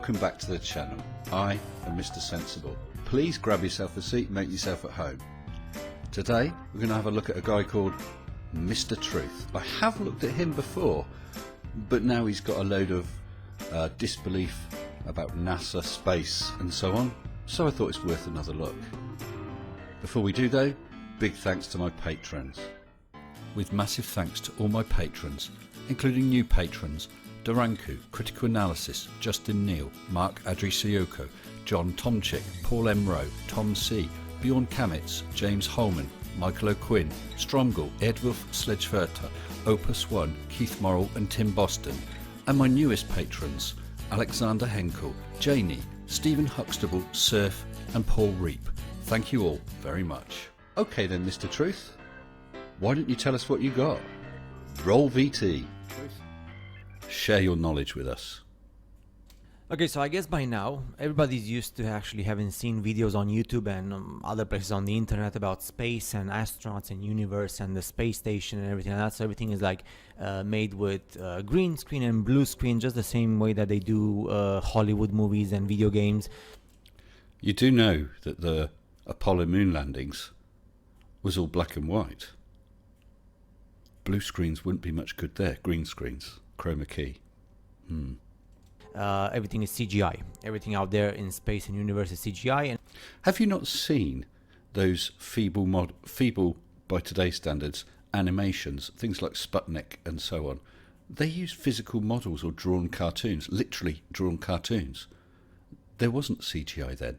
Welcome back to the channel. I am Mr. Sensible. Please grab yourself a seat and make yourself at home. Today we're going to have a look at a guy called Mr. Truth. I have looked at him before, but now he's got a load of disbelief about NASA, space and so on, so I thought it's worth another look. Before we do though, big thanks to my patrons. With massive thanks to all my patrons, including new patrons Duranku, Critical Analysis, Justin Neal, Mark Adrisioko, John Tomchick, Paul M. Rowe, Tom C., Bjorn Kamitz, James Holman, Michael O'Quinn, Stromgall, Edwulf Sledgeverter, Opus One, Keith Morrill and Tim Boston, and my newest patrons Alexander Henkel, Janie, Stephen Huxtable, Surf and Paul Reap. Thank you all very much. Okay then, Mr. Truth, why don't you tell us what you got? Roll VT. Share your knowledge with us. Okay, so I guess by now everybody's used to actually having seen videos on YouTube and other places on the internet about space and astronauts and universe and the space station and everything like that. So everything is like made with green screen and blue screen, just the same way that they do Hollywood movies and video games. You do know that the Apollo moon landings was all black and white. Blue screens wouldn't be much good there. Green screens, chroma key. Everything is CGI. Everything out there in space and universe is CGI. And Have you not seen those feeble by today's standards animations, things like Sputnik and so on? They use physical models or drawn cartoons, literally drawn cartoons. There wasn't CGI then.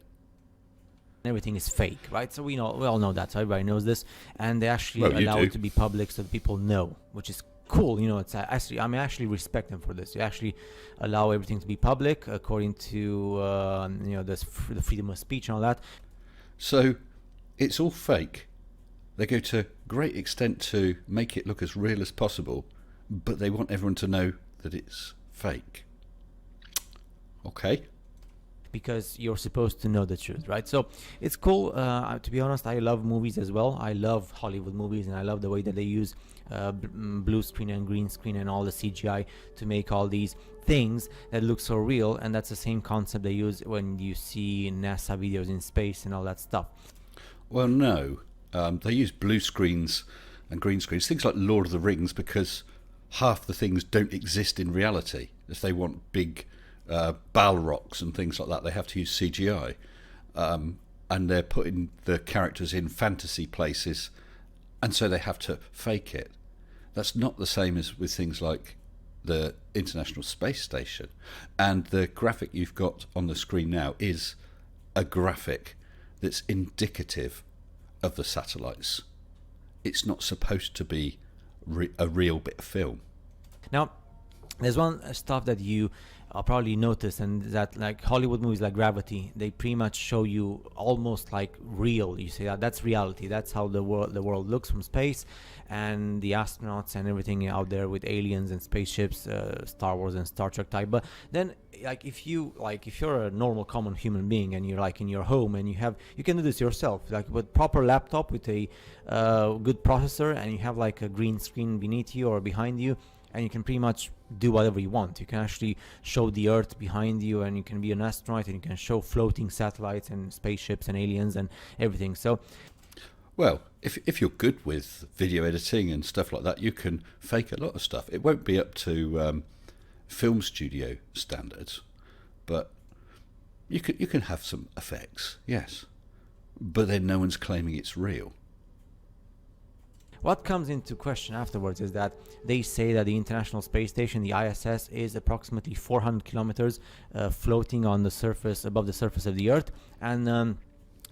everything is fake, right? So we all know that. So everybody knows this, and they actually Well, you allow do. it to be public so that people know, which is cool. You know, it's actually I actually respect them for this. You actually allow everything to be public according to the freedom of speech and all that. So it's all fake. They go to great extent to make it look as real as possible, but they want everyone to know that it's fake. Okay. Because you're supposed to know the truth, right? So it's cool. To be honest, I love movies as well. I love Hollywood movies, and I love the way that they use blue screen and green screen and all the CGI to make all these things that look so real. And that's the same concept they use when you see NASA videos in space and all that stuff. Well, no. They use blue screens and green screens, things like Lord of the Rings, because half the things don't exist in reality. If they want big Balrogs and things like that, they have to use CGI, and they're putting the characters in fantasy places, and so they have to fake it. That's not the same as with things like the International Space Station. And the graphic you've got on the screen now is a graphic that's indicative of the satellites. It's not supposed to be a real bit of film. Now, there's one stuff that you probably noticed, and that like Hollywood movies like Gravity, they pretty much show you almost like real. You say that's reality. That's how the world looks from space, and the astronauts and everything out there with aliens and spaceships, Star Wars and Star Trek type. But then, if you're a normal common human being and you're like in your home and you can do this yourself, like with proper laptop with a good processor, and you have like a green screen beneath you or behind you, and you can pretty much do whatever you want. You can actually show the Earth behind you, and you can be an astronaut, and you can show floating satellites and spaceships and aliens and everything. So, well, if you're good with video editing and stuff like that, you can fake a lot of stuff. It won't be up to film studio standards, but you can have some effects, yes. But then no one's claiming it's real. what comes into question afterwards is that they say that the International Space Station, the ISS, is approximately 400 kilometers floating on the surface, above the surface of the Earth, and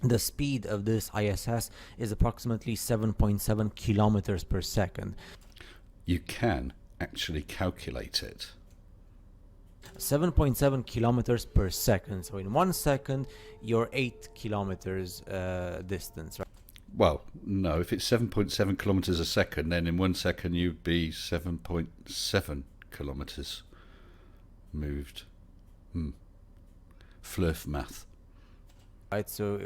the speed of this ISS is approximately 7.7 kilometers per second. You can actually calculate it. 7.7 kilometers per second. So in 1 second, you're 8 kilometers distance, right? Well, no, if it's 7.7 kilometers a second, then in 1 second you'd be 7.7 kilometers moved. Flurf math. Right, so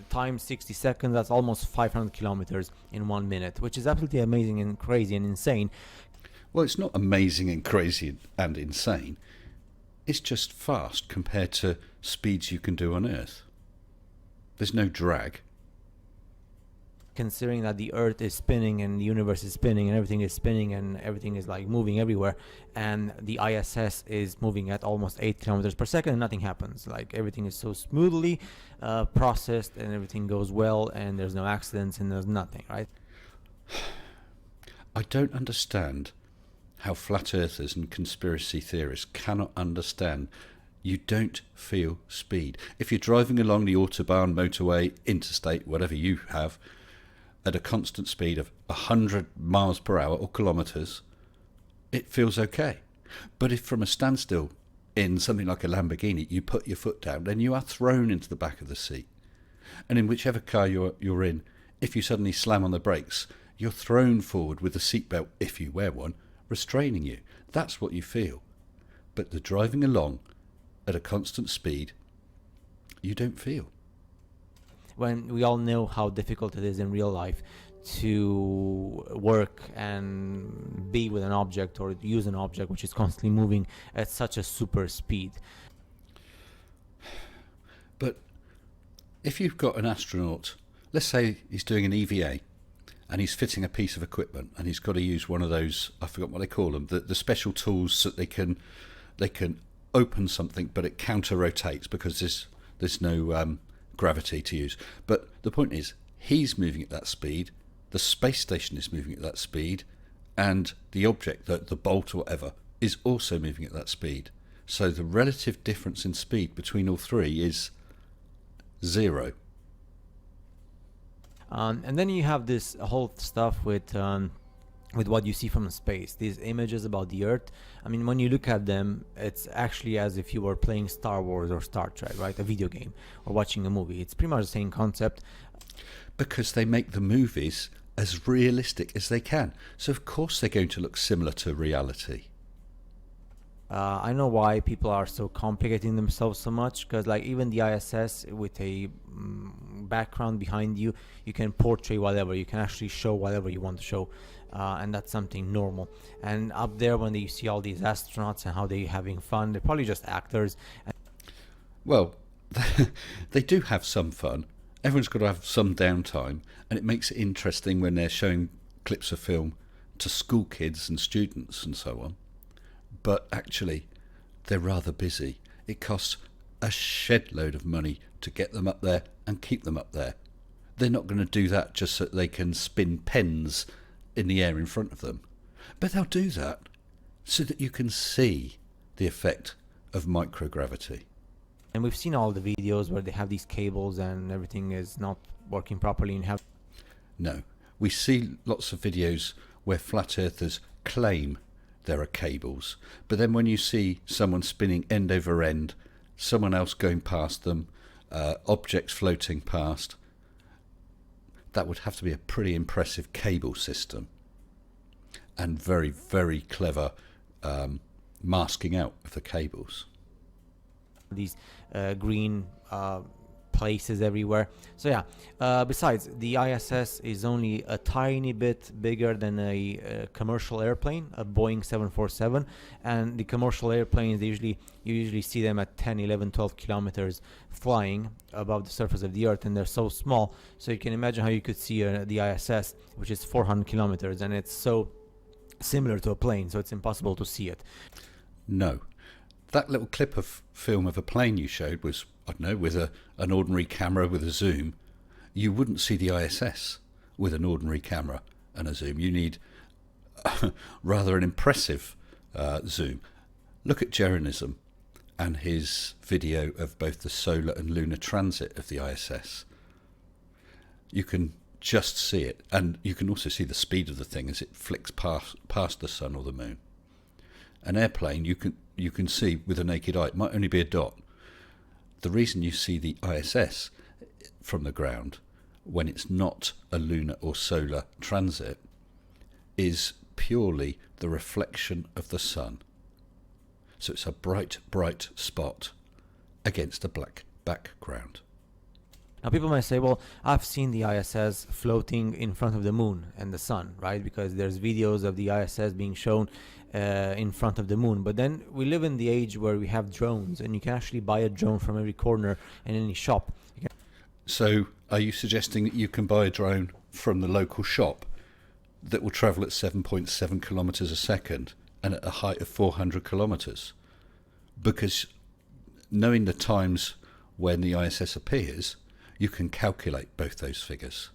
times 60 seconds, that's almost 500 kilometers in 1 minute, which is absolutely amazing and crazy and insane. Well, it's not amazing and crazy and insane. it's just fast compared to speeds you can do on Earth. There's no drag. Considering that the Earth is spinning and the universe is spinning and everything is spinning and everything is like moving everywhere, and the ISS is moving at almost 8 kilometers per second and nothing happens. Like everything is so smoothly processed and everything goes well and there's no accidents and there's nothing, right? I don't understand how flat earthers and conspiracy theorists cannot understand you don't feel speed. If you're driving along the autobahn, motorway, interstate, whatever you have, at a constant speed of 100 miles per hour or kilometres, it feels okay. But if from a standstill in something like a Lamborghini you put your foot down, then you are thrown into the back of the seat. And in whichever car you're in, if you suddenly slam on the brakes, you're thrown forward with the seatbelt, if you wear one, restraining you. That's what you feel. But the driving along at a constant speed, you don't feel. When we all know how difficult it is in real life to work and be with an object or use an object which is constantly moving at such a super speed. But if you've got an astronaut, let's say he's doing an EVA and he's fitting a piece of equipment and he's got to use one of those, I forgot what they call them, the special tools that they can open something but it counter rotates because there's no gravity to use. But the point is, he's moving at that speed, the space station is moving at that speed, and the object, the bolt or whatever, is also moving at that speed. So the relative difference in speed between all three is 0. And then you have this whole stuff with what you see from space, these images about the Earth. I mean, when you look at them, it's actually as if you were playing Star Wars or Star Trek, right? A video game or watching a movie. It's pretty much the same concept. Because they make the movies as realistic as they can. So of course they're going to look similar to reality. I know why people are so complicating themselves so much, because like even the ISS with a background behind you, you can portray whatever, you can actually show whatever you want to show, and that's something normal. And up there when you see all these astronauts and how they're having fun, they're probably just actors. Well, they do have some fun. Everyone's got to have some downtime, and it makes it interesting when they're showing clips of film to school kids and students and so on. But actually, they're rather busy. It costs a shed load of money to get them up there and keep them up there. They're not going to do that just so they can spin pens in the air in front of them. But they'll do that so that you can see the effect of microgravity. And we've seen all the videos where they have these cables and everything is not working properly and have... No, we see lots of videos where flat earthers claim there are cables, but then when you see someone spinning end over end, someone else going past them, objects floating past, that would have to be a pretty impressive cable system and very, very clever masking out of the cables. These green places everywhere. So yeah, besides, the ISS is only a tiny bit bigger than a commercial airplane, a Boeing 747, and the commercial airplanes, you usually see them at 10, 11, 12 kilometers flying above the surface of the Earth, and they're so small, so you can imagine how you could see the ISS, which is 400 kilometers, and it's so similar to a plane, so it's impossible to see it. No. That little clip of film of a plane you showed was, I don't know, with an ordinary camera with a zoom. You wouldn't see the ISS with an ordinary camera and a zoom. You need rather an impressive zoom. Look at Jeranism and his video of both the solar and lunar transit of the ISS. You can just see it, and you can also see the speed of the thing as it flicks past the sun or the moon. An airplane you can see with a naked eye. It might only be a dot. The reason you see the ISS from the ground when it's not a lunar or solar transit is purely the reflection of the sun. So it's a bright, bright spot against a black background. Now people might say, well, I've seen the ISS floating in front of the moon and the sun, right? Because there's videos of the ISS being shown in front of the moon. But then we live in the age where we have drones, and you can actually buy a drone from every corner in any shop. So are you suggesting that you can buy a drone from the local shop that will travel at 7.7 kilometres a second and at a height of 400 kilometres? Because knowing the times when the ISS appears, you can calculate both those figures.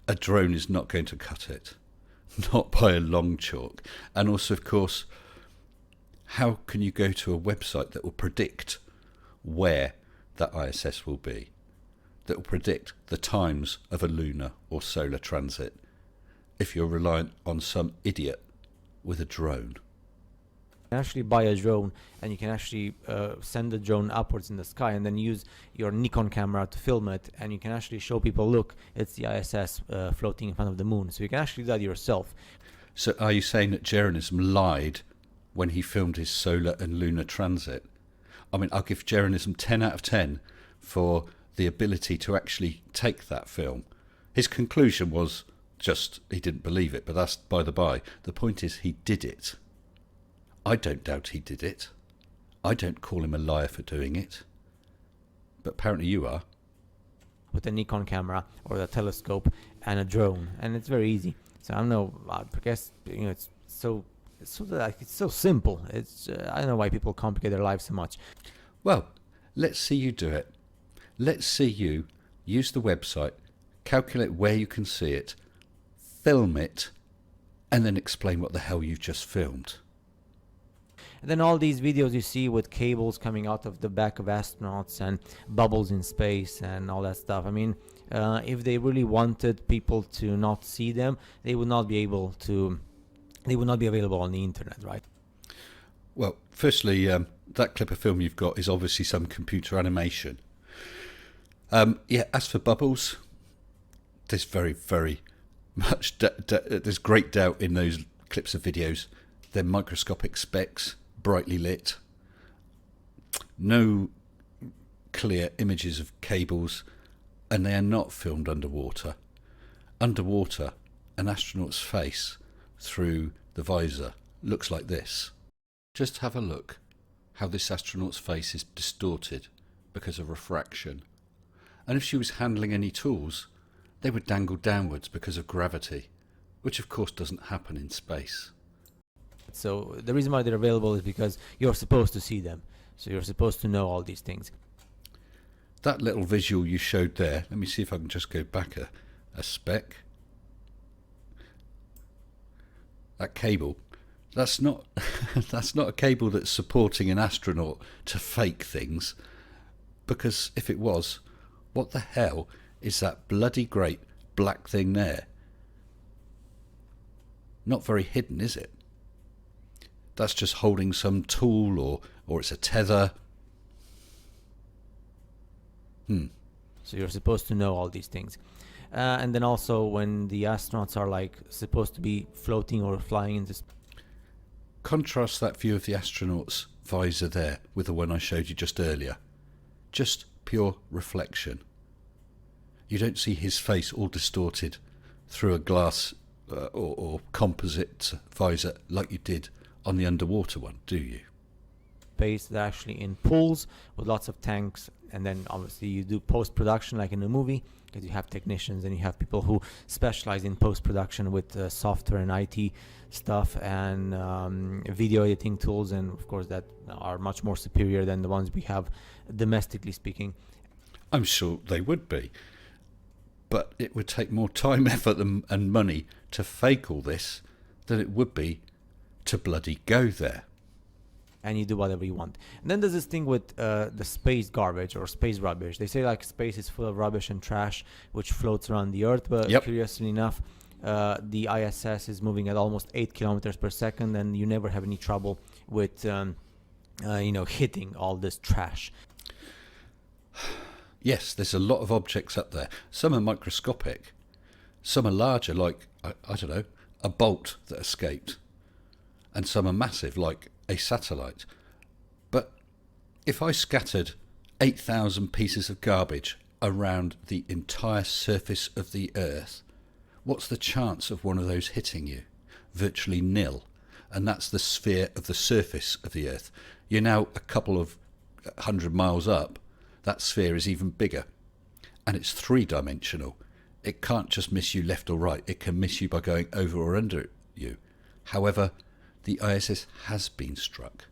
A drone is not going to cut it, not by a long chalk. And also, of course, how can you go to a website that will predict where that ISS will be, that will predict the times of a lunar or solar transit, if you're reliant on some idiot with a drone? You can actually buy a drone, and you can actually send the drone upwards in the sky and then use your Nikon camera to film it, and you can actually show people, look, it's the ISS floating in front of the moon. So you can actually do that yourself. So are you saying that Jeranism lied when he filmed his solar and lunar transit? I mean, I'll give Jeranism 10 out of 10 for the ability to actually take that film. His conclusion was just he didn't believe it, but that's by the by. The point is he did it. I don't doubt he did it. I don't call him a liar for doing it. But apparently you are. With a Nikon camera or a telescope and a drone, and it's very easy. So I don't know. I guess it's so simple. It's I don't know why people complicate their lives so much. Well, let's see you do it. Let's see you use the website, calculate where you can see it, film it, and then explain what the hell you've just filmed. And then all these videos you see with cables coming out of the back of astronauts and bubbles in space and all that stuff. I mean, if they really wanted people to not see them, they would not be able to. They would not be available on the internet, right? Well, firstly, that clip of film you've got is obviously some computer animation. As for bubbles, there's very, very much there's great doubt in those clips of videos. They're microscopic specks, brightly lit, no clear images of cables, and they are not filmed underwater. Underwater, an astronaut's face through the visor looks like this. Just have a look how this astronaut's face is distorted because of refraction. And if she was handling any tools, they would dangle downwards because of gravity, which of course doesn't happen in space. So the reason why they're available is because you're supposed to see them. So you're supposed to know all these things. That little visual you showed there, let me see if I can just go back a spec. That cable, that's not that's not a cable that's supporting an astronaut to fake things, because if it was, what the hell is that bloody great black thing there? Not very hidden, is it? That's just holding some tool, or it's a tether. So you're supposed to know all these things. And then also when the astronauts are like supposed to be floating or flying into space. Contrast that view of the astronaut's visor there with the one I showed you just earlier. Just pure reflection. You don't see his face all distorted through a glass or composite visor like you did on the underwater one, do you? Space, they're actually in pools with lots of tanks, and then obviously you do post-production like in a movie, because you have technicians and you have people who specialize in post-production with software and IT stuff and video editing tools, and of course that are much more superior than the ones we have domestically speaking. I'm sure they would be, but it would take more time, effort and money to fake all this than it would be to bloody go there. And you do whatever you want. And then there's this thing with the space garbage or space rubbish. They say like space is full of rubbish and trash which floats around the Earth, but curiously enough, the ISS is moving at almost 8 kilometers per second, and you never have any trouble with hitting all this trash. Yes, there's a lot of objects up there. Some are microscopic, some are larger, like I don't know, a bolt that escaped, and some are massive, like a satellite. But if I scattered 8,000 pieces of garbage around the entire surface of the Earth, what's the chance of one of those hitting you? Virtually nil. and that's the sphere of the surface of the Earth. You're now a couple of 100 miles up. That sphere is even bigger, and it's three-dimensional. It can't just miss you left or right. It can miss you by going over or under you. However, the ISS has been struck.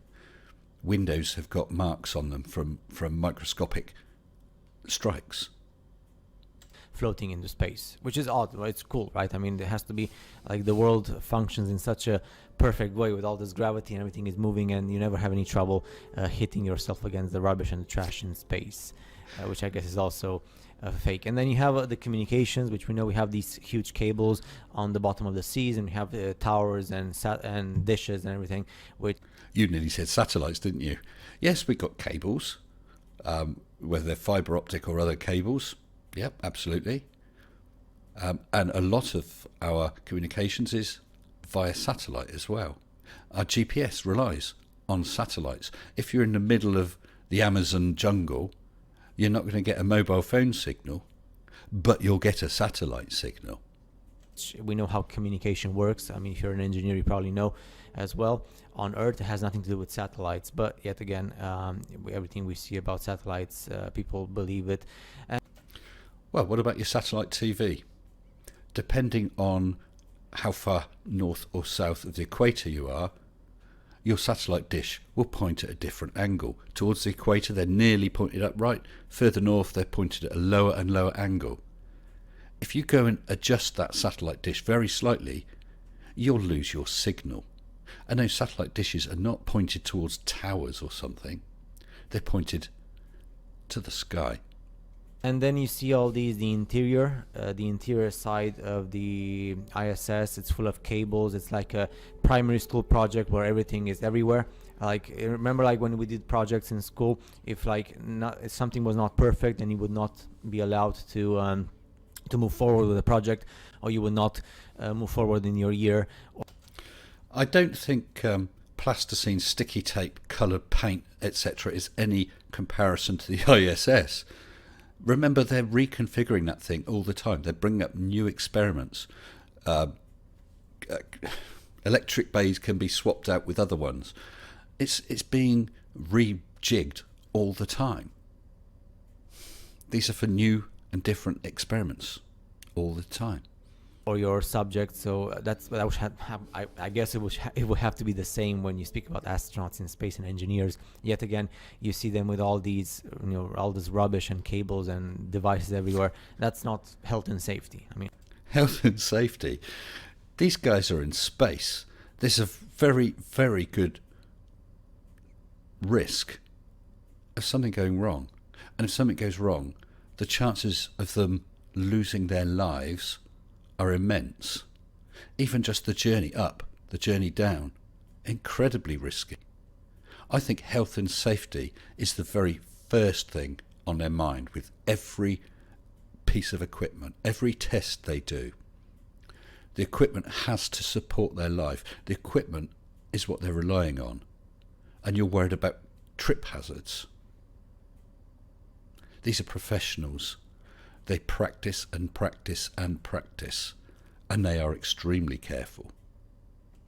Windows have got marks on them from microscopic strikes. Floating into space, which is odd, but it's cool, right? I mean, there has to be, like, the world functions in such a perfect way with all this gravity and everything is moving, and you never have any trouble hitting yourself against the rubbish and the trash in space, which I guess is also fake. And then you have the communications, which we know we have these huge cables on the bottom of the seas, and we have towers and dishes and everything. Which you nearly said satellites, didn't you? Yes, we've got cables, whether they're fibre optic or other cables. Yep, absolutely. And a lot of our communications is via satellite as well. Our GPS relies on satellites. If you're in the middle of the Amazon jungle, you're not going to get a mobile phone signal, but you'll get a satellite signal. We know how communication works. I mean, if you're an engineer, you probably know as well. On Earth, it has nothing to do with satellites, but yet again, everything we see about satellites, people believe it. Well, what about your satellite TV? Depending on how far north or south of the equator you are, your satellite dish will point at a different angle. Towards the equator, they're nearly pointed upright. Further north, they're pointed at a lower and lower angle. If you go and adjust that satellite dish very slightly, you'll lose your signal. And those satellite dishes are not pointed towards towers or something. They're pointed to the sky. And then you see all these, the interior side of the ISS. It's full of cables. It's like a primary school project where everything is everywhere. Like, remember, like when we did projects in school, if something was not perfect, then you would not be allowed to move forward with the project, or you would not move forward in your year. I don't think plasticine, sticky tape, coloured paint, etc. is any comparison to the ISS. Remember, they're reconfiguring that thing all the time. They're bringing up new experiments. Electric bays can be swapped out with other ones. It's being rejigged all the time. These are for new and different experiments all the time. Or your subject, so I guess it would have to be the same when you speak about astronauts in space and engineers. Yet again, you see them with all these, all this rubbish and cables and devices everywhere. That's not health and safety. I mean, health and safety. These guys are in space. There's a very, very good risk of something going wrong, and if something goes wrong, the chances of them losing their lives are immense. Even just the journey up, the journey down, incredibly risky. I think health and safety is the very first thing on their mind with every piece of equipment, every test they do. The equipment has to support their life. The equipment is what they're relying on. And you're worried about trip hazards. These are professionals. They practice and practice and practice, and they are extremely careful.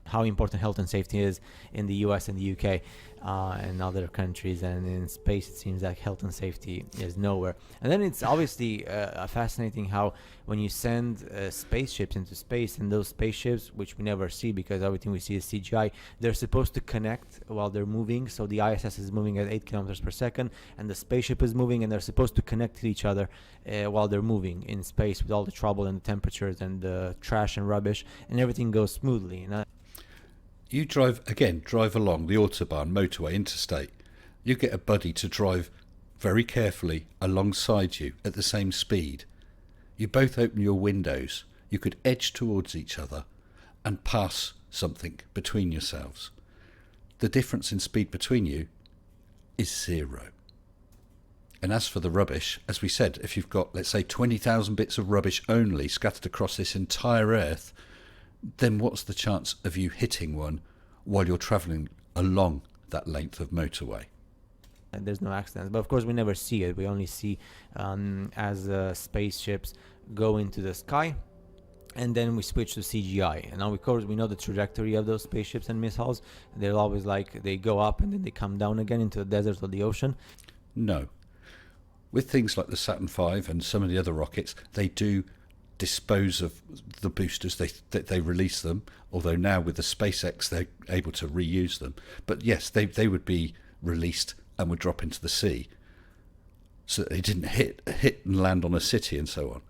How important health and safety is in the US and the UK and other countries, and in space it seems like health and safety is nowhere. And then it's obviously fascinating how when you send spaceships into space, and those spaceships, which we never see because everything we see is CGI, they're supposed to connect while they're moving. So the ISS is moving at 8 kilometers per second and the spaceship is moving, and they're supposed to connect to each other while they're moving in space with all the trouble and the temperatures and the trash and rubbish, and everything goes smoothly. You drive along the Autobahn, motorway, interstate. You get a buddy to drive very carefully alongside you at the same speed. You both open your windows. You could edge towards each other and pass something between yourselves. The difference in speed between you is 0. And as for the rubbish, as we said, if you've got, let's say, 20,000 bits of rubbish only scattered across this entire Earth, then what's the chance of you hitting one while you're travelling along that length of motorway? And there's no accidents, but of course we never see it. We only see as spaceships go into the sky, and then we switch to CGI. And now, of course, we know the trajectory of those spaceships and missiles. They're always like, they go up and then they come down again into the desert or the ocean. No. With things like the Saturn V and some of the other rockets, they do dispose of the boosters. They release them, although now with the SpaceX they're able to reuse them. But yes, they would be released and would drop into the sea, so that they didn't hit and land on a city and so on.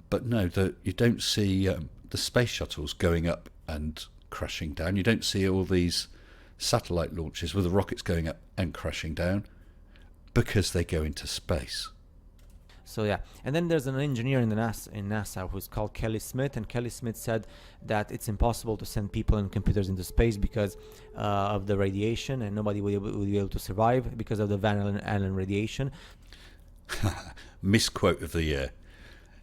But no, you don't see the space shuttles going up and crashing down. You don't see all these satellite launches with the rockets going up and crashing down, because they go into space. So yeah, and then there's an engineer in NASA who's called Kelly Smith, and Kelly Smith said that it's impossible to send people and computers into space because of the radiation, and nobody will be able to survive because of the Van Allen radiation. Misquote of the year.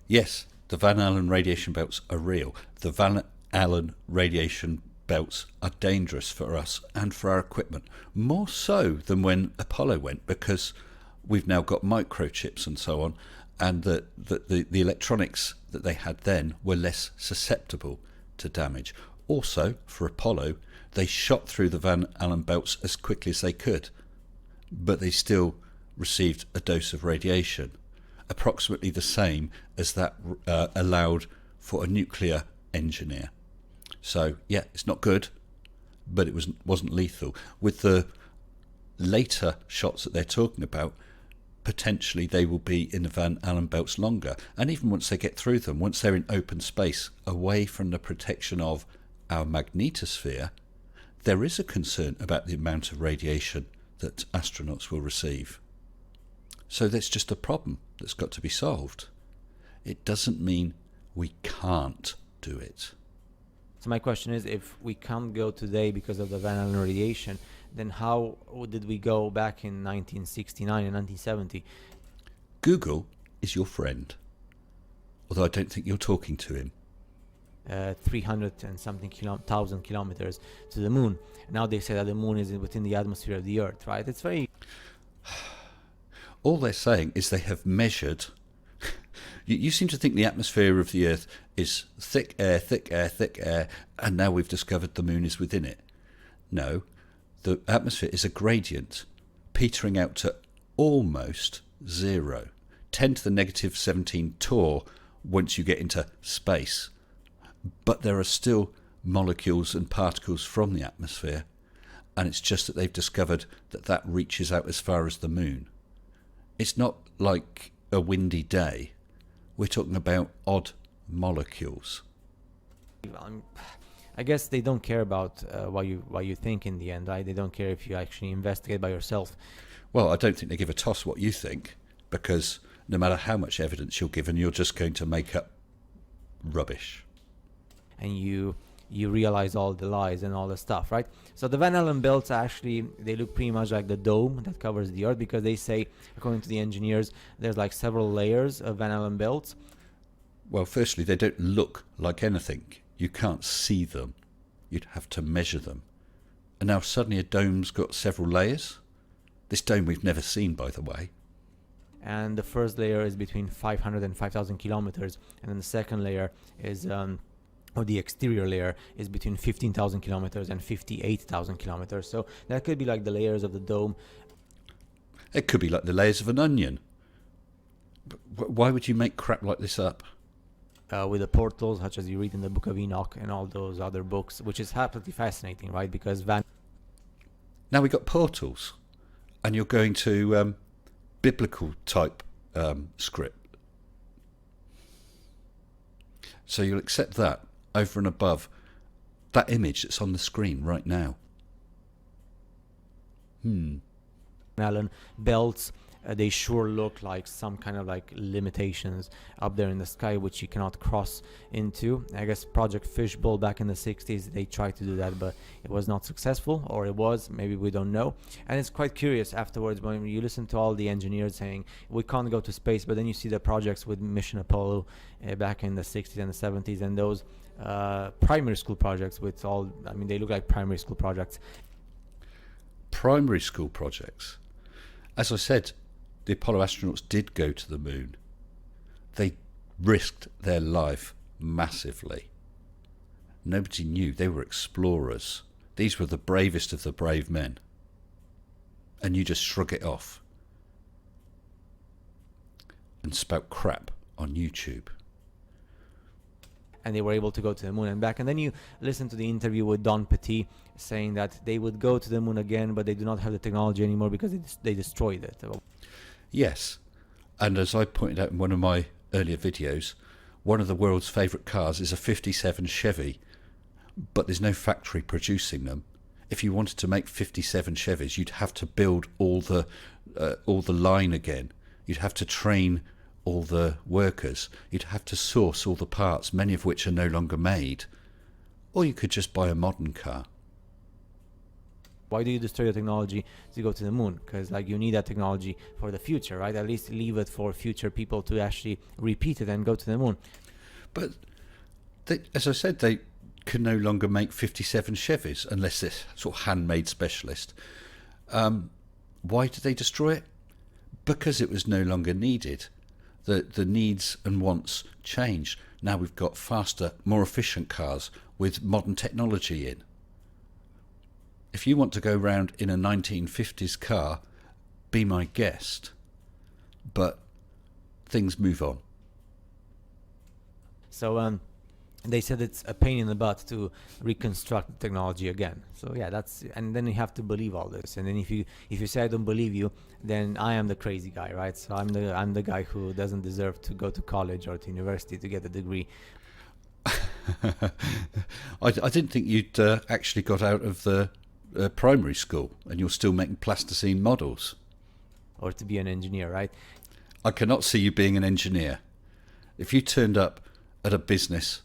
Yes, the Van Allen radiation belts are real. The Van Allen radiation belts are dangerous for us and for our equipment, more so than when Apollo went, because we've now got microchips and so on, and the electronics that they had then were less susceptible to damage. Also, for Apollo, they shot through the Van Allen belts as quickly as they could, but they still received a dose of radiation, approximately the same as that allowed for a nuclear engineer. So yeah, it's not good, but it wasn't lethal. With the later shots that they're talking about, potentially they will be in the Van Allen belts longer. And even once they get through them, once they're in open space, away from the protection of our magnetosphere, there is a concern about the amount of radiation that astronauts will receive. So that's just a problem that's got to be solved. It doesn't mean we can't do it. So my question is, if we can't go today because of the Van Allen radiation, then how did we go back in 1969 and 1970? Google is your friend, although I don't think you're talking to him. 300 and something thousand kilometers to the moon. Now they say that the moon is within the atmosphere of the Earth, right? It's very... All they're saying is they have measured... You seem to think the atmosphere of the Earth is thick air, thick air, thick air, and now we've discovered the moon is within it. No, the atmosphere is a gradient, petering out to almost zero. 10 to the negative 17 torr once you get into space. But there are still molecules and particles from the atmosphere, and it's just that they've discovered that reaches out as far as the moon. It's not like a windy day. We're talking about odd molecules. I guess they don't care about what you think in the end, right? They don't care if you actually investigate by yourself. Well, I don't think they give a toss what you think, because no matter how much evidence you're given, you're just going to make up rubbish. And you realize all the lies and all the stuff, right? So the Van Allen belts, actually, they look pretty much like the dome that covers the Earth, because they say, according to the engineers, there's like several layers of Van Allen belts. Well, firstly, they don't look like anything. You can't see them. You'd have to measure them. And now suddenly a dome's got several layers. This dome we've never seen, by the way. And the first layer is between 500 and 5,000 kilometers. And then the second layer is... or the exterior layer is between 15,000 kilometers and 58,000 kilometers. So that could be like the layers of the dome. It could be like the layers of an onion. Why would you make crap like this up? With the portals, such as you read in the Book of Enoch and all those other books, which is absolutely fascinating, right? Because Now we got portals, and you're going to biblical type script. So you'll accept that over and above that image that's on the screen right now. Allen belts, they sure look like some kind of like limitations up there in the sky, which you cannot cross into. I guess Project Fishbowl back in the 60s, they tried to do that, but it was not successful, or it was, maybe we don't know. And it's quite curious afterwards when you listen to all the engineers saying we can't go to space, but then you see the projects with Mission Apollo back in the 60s and the 70s, and those primary school projects with all, I mean, they look like primary school projects. Primary school projects. As I said, the Apollo astronauts did go to the moon. They risked their life massively. Nobody knew. They were explorers. These were the bravest of the brave men. And you just shrug it off and spout crap on YouTube. And they were able to go to the moon and back. And then you listen to the interview with Don Petit saying that they would go to the moon again, but they do not have the technology anymore because they destroyed it. Yes. And as I pointed out in one of my earlier videos, one of the world's favourite cars is a 57 Chevy, but there's no factory producing them. If you wanted to make 57 Chevys, you'd have to build all the line again. You'd have to train all the workers. You'd have to source all the parts, many of which are no longer made. Or you could just buy a modern car. Why do you destroy the technology to go to the moon? Because like you need that technology for the future, right? At least leave it for future people to actually repeat it and go to the moon. But as I said, they can no longer make 57 Chevys unless they're sort of handmade specialist. Why did they destroy it? Because it was no longer needed. The needs and wants changed. Now we've got faster, more efficient cars with modern technology in. If you want to go round in a 1950s car, be my guest. But things move on. So they said it's a pain in the butt to reconstruct the technology again. So yeah, and then you have to believe all this. And then if you say I don't believe you, then I am the crazy guy, right? So I'm the guy who doesn't deserve to go to college or to university to get a degree. I didn't think you'd actually got out of the primary school and you're still making plasticine models. Or to be an engineer, right? I cannot see you being an engineer. If you turned up at a business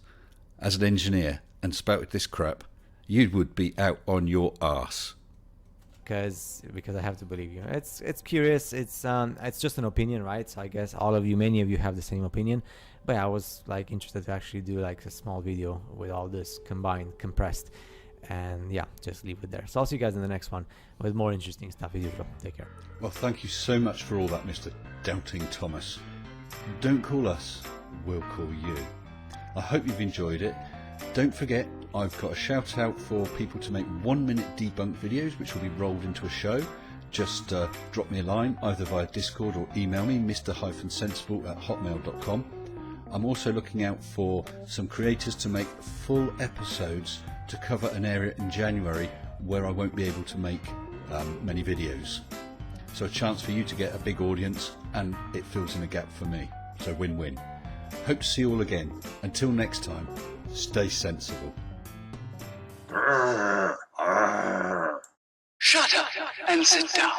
as an engineer and spouted this crap, you would be out on your arse. Because I have to believe you. It's curious. It's just an opinion, right? So I guess many of you have the same opinion. But I was like interested to actually do like a small video with all this compressed. And yeah, just leave it there. So I'll see you guys in the next one with more interesting stuff as usual. Take care. Well, thank you so much for all that, Mr. Doubting Thomas. Don't call us, we'll call you. I hope you've enjoyed it. Don't forget, I've got a shout out for people to make 1-minute debunk videos, which will be rolled into a show. Just drop me a line, either via Discord or email me, mr-sensible@hotmail.com. I'm also looking out for some creators to make full episodes to cover an area in January where I won't be able to make many videos. So a chance for you to get a big audience, and it fills in a gap for me. So win-win. Hope to see you all again. Until next time, stay sensible. Shut up and sit down.